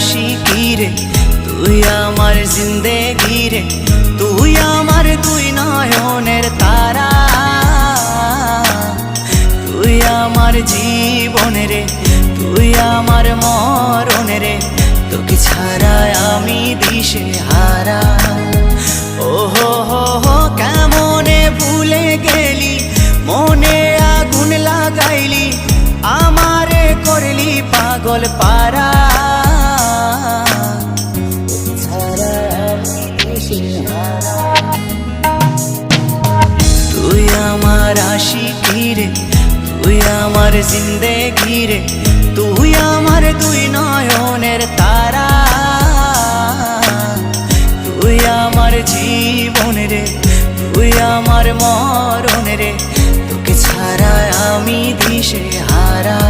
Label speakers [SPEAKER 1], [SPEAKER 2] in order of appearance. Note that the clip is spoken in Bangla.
[SPEAKER 1] আশিকি রে, তুই আমার জিন্দেগি রে, তুই আমার দুই নয়নের তারা, তুই আমার জীবন রে, তুই আমার মরণ রে, তোকে ছাড়া আমি দিশে হারা। ও হো হো হো কেমনে ভুলে গেলি, মনে আগুন লাগাইলি, আমারে করলি পাগল পারা, তুই আমার আশিকি রে, তুই আমার জিন্দেগি রে, তুই আমার দুই নয়নের তারা, তুই আমার জীবন রে, তুই আমার মরণ রে, তোকে ছাড়া আমি দিশে হারা।